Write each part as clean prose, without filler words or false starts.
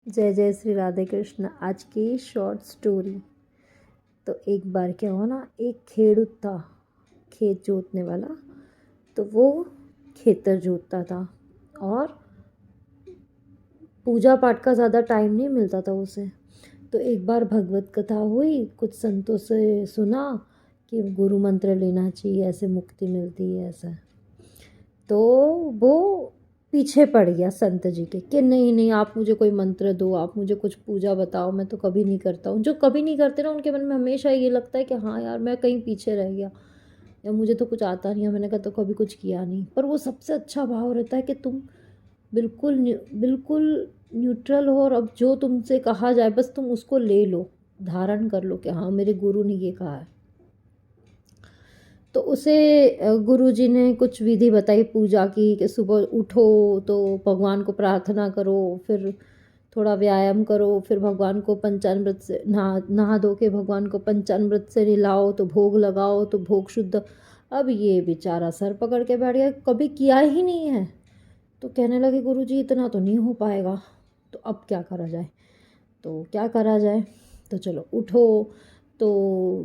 जय जय श्री राधे कृष्ण। आज की शॉर्ट स्टोरी। तो एक बार क्या हुआ ना, एक खेडूत था, खेत जोतने वाला। तो वो खेतर जोतता था और पूजा पाठ का ज़्यादा टाइम नहीं मिलता था उसे। तो एक बार भगवत कथा हुई, कुछ संतों से सुना कि गुरु मंत्र लेना चाहिए, ऐसे मुक्ति मिलती है ऐसा। तो वो पीछे पड़ गया संत जी के कि नहीं नहीं, आप मुझे कोई मंत्र दो, आप मुझे कुछ पूजा बताओ, मैं तो कभी नहीं करता हूँ। जो कभी नहीं करते ना, उनके मन में हमेशा ये लगता है कि हाँ यार, मैं कहीं पीछे रह गया या मुझे तो कुछ आता नहीं है। मैंने कहा तो कभी कुछ किया नहीं। पर वो सबसे अच्छा भाव रहता है कि तुम बिल्कुल न्यूट्रल हो और अब जो तुमसे कहा जाए बस तुम उसको ले लो, धारण कर लो कि हाँ मेरे गुरु ने ये कहा है। तो उसे गुरुजी ने कुछ विधि बताई पूजा की कि सुबह उठो तो भगवान को प्रार्थना करो, फिर थोड़ा व्यायाम करो, फिर भगवान को पंचामृत से नहा नहा धो के भगवान को पंचामृत से नहलाओ, तो भोग लगाओ तो भोग शुद्ध। अब ये बेचारा सर पकड़ के बैठ गया, कभी किया ही नहीं है। तो कहने लगे गुरुजी इतना तो नहीं हो पाएगा, तो अब क्या करा जाए। तो क्या करा जाए, तो चलो उठो तो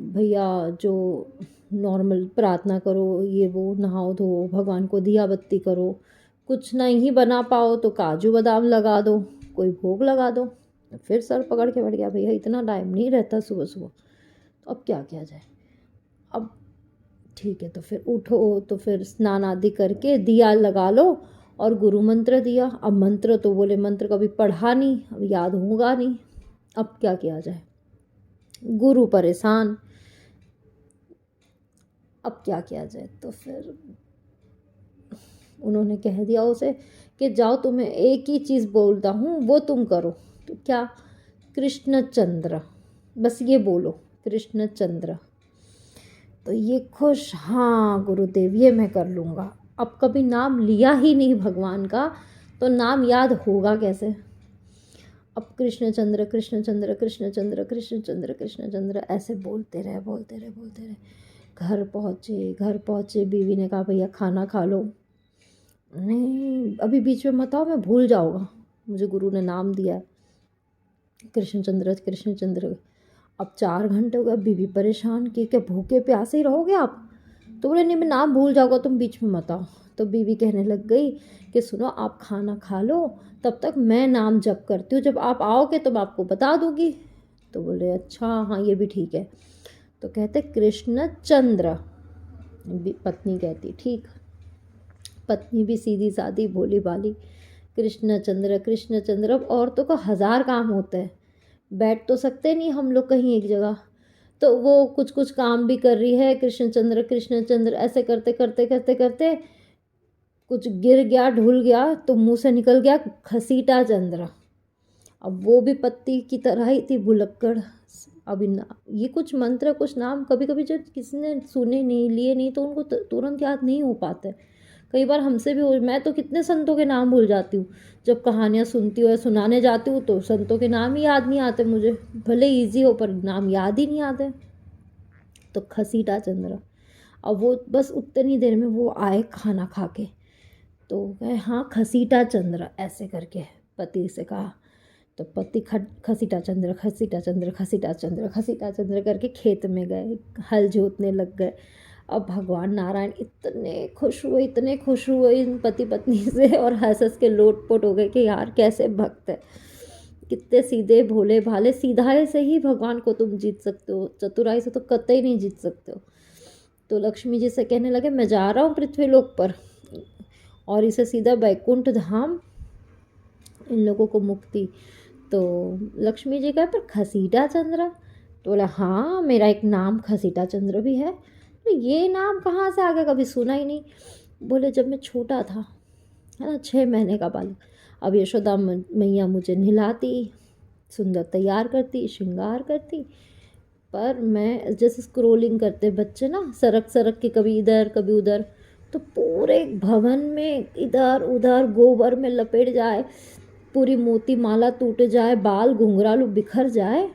भैया जो नॉर्मल प्रार्थना करो, ये वो नहाओ धो, भगवान को दिया बत्ती करो। कुछ नहीं बना पाओ तो काजू बादाम लगा दो, कोई भोग लगा दो। फिर सर पकड़ के बैठ गया, भैया इतना टाइम नहीं रहता सुबह सुबह, तो अब क्या किया जाए। अब ठीक है, तो फिर उठो तो फिर स्नान आदि करके दिया लगा लो और गुरु मंत्र दिया। अब मंत्र तो बोले मंत्र कभी पढ़ा नहीं, अब याद होगा नहीं, अब क्या किया जाए। गुरु परेशान, अब क्या किया जाए। तो फिर उन्होंने कह दिया उसे कि जाओ तुम्हें एक ही चीज़ बोलता हूँ वो तुम करो। तो क्या, कृष्णचंद्र, बस ये बोलो कृष्णचंद्र। तो ये खुश, हाँ गुरुदेव ये मैं कर लूँगा। अब कभी नाम लिया ही नहीं भगवान का, तो नाम याद होगा कैसे। अब कृष्णचंद्र कृष्णचंद्र कृष्णचंद्र कृष्णचंद्र कृष्णचंद्र ऐसे बोलते रहे बोलते रहे बोलते रहे। घर पहुँचे, बीवी ने कहा भैया खाना खा लो। नहीं अभी बीच में मत आओ, मैं भूल जाऊँगा, मुझे गुरु ने नाम दिया है कृष्णचंद्र कृष्णचंद्र। अब 4 घंटे हो गए, बीवी परेशान कि क्या भूखे प्यासे ही रहोगे आप। तो बोले नहीं मैं नाम भूल जाऊँगा, तुम बीच में मत आओ। तो बीवी कहने लग गई कि सुनो आप खाना खा लो, तब तक मैं नाम जप करती हूँ, जब आप आओगे तो मैं आपको बता दूँगी। तो बोले अच्छा हाँ ये भी ठीक है। तो कहते कृष्णचंद्र, पत्नी कहती ठीक। पत्नी भी सीधी सादी भोली भाली, कृष्णचंद्र कृष्णचंद्र। अब औरतों को 1000 काम होते हैं, बैठ तो सकते नहीं हम लोग कहीं एक जगह। तो वो कुछ कुछ काम भी कर रही है, कृष्णचंद्र कृष्णचंद्र ऐसे करते करते करते करते कुछ गिर गया ढुल गया तो मुंह से निकल गया खसीटा चंद्र। अब वो भी पत्ती की तरह ही थी भुलक्कड़। अब ये कुछ मंत्र कुछ नाम कभी कभी जब किसी ने सुने नहीं लिए नहीं तो उनको तुरंत याद नहीं हो पाते। कई बार हमसे भी मैं तो कितने संतों के नाम भूल जाती हूँ, जब कहानियाँ सुनती हूँ या सुनाने जाती हूँ तो संतों के नाम ही याद नहीं आते मुझे, भले इजी हो पर नाम याद ही नहीं आते। तो खसीटा चंद्र, अब वो बस उतनी देर में वो आए खाना खा के, तो कहे हाँ खसीटा चंद्र ऐसे करके पति से कहा। तो पति खसीटा चंद्र खसीटा चंद्र खसीटा चंद्र खसीटा चंद्र करके खेत में गए, हल जोतने लग गए। अब भगवान नारायण इतने खुश हुए इन पति पत्नी से और हंस हंस के लोटपोट हो गए कि यार कैसे भक्त है, कितने सीधे भोले भाले। सीधाई से ही भगवान को तुम जीत सकते हो, चतुराई से तो कतई नहीं जीत सकते हो। तो लक्ष्मी जी से कहने लगे मैं जा रहा हूँ पृथ्वीलोक पर और इसे सीधा बैकुंठ धाम, इन लोगों को मुक्ति। तो लक्ष्मी जी कहे पर खसीटा चंद्र। तो बोला हाँ मेरा एक नाम खसीटा चंद्र भी है। तो ये नाम कहाँ से आ गया, कभी सुना ही नहीं। बोले जब मैं छोटा था, है ना, 6 महीने का बालक, अब यशोदा मैया मुझे नहलाती, सुंदर तैयार करती, श्रृंगार करती, पर मैं जैसे स्क्रोलिंग करते बच्चे ना, सरक सरक के कभी इधर कभी उधर, तो पूरे भवन में इधर उधर गोबर में लपेट जाए, पूरी मोती माला टूट जाए, बाल घुंघरालू बिखर जाए।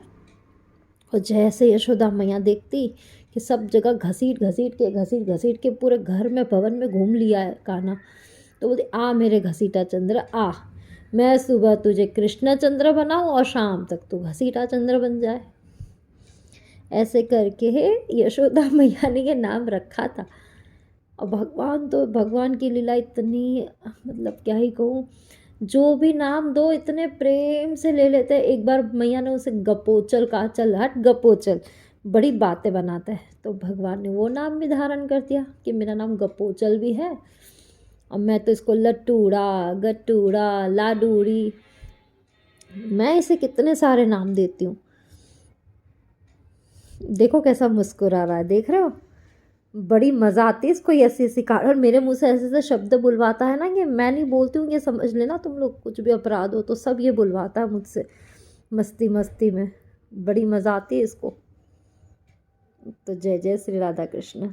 और जैसे यशोदा मैया देखती कि सब जगह घसीट घसीट के पूरे घर में भवन में घूम लिया है कान्हा, तो बोलती आ मेरे घसीटा चंद्र आ, मैं सुबह तुझे कृष्णचंद्र बनाऊं और शाम तक तू घसीटा चंद्र बन जाए। ऐसे करके यशोदा मैया ने ये नाम रखा था। और भगवान की लीला इतनी, मतलब क्या ही कहूँ, जो भी नाम दो इतने प्रेम से ले लेते हैं। एक बार मैया ने उसे गपोचल कहा, चल हट गपोचल, बड़ी बातें बनाता है, तो भगवान ने वो नाम भी धारण कर दिया कि मेरा नाम गपोचल भी है, और मैं तो इसको लट्टूड़ा, गट्टूड़ा, लाडूड़ी, मैं इसे कितने सारे नाम देती हूँ। देखो कैसा मुस्कुरा रहा है, देख रहे हो, बड़ी मज़ा आती है इसको ऐसी ऐसी और मेरे मुंह से ऐसे ऐसे शब्द बुलवाता है ना, कि मैं नहीं बोलती हूँ, ये समझ लेना तुम लोग, कुछ भी अपराध हो तो सब ये बुलवाता है मुझसे मस्ती मस्ती में। बड़ी मज़ा आती है इसको। तो जय जय श्री राधा कृष्ण।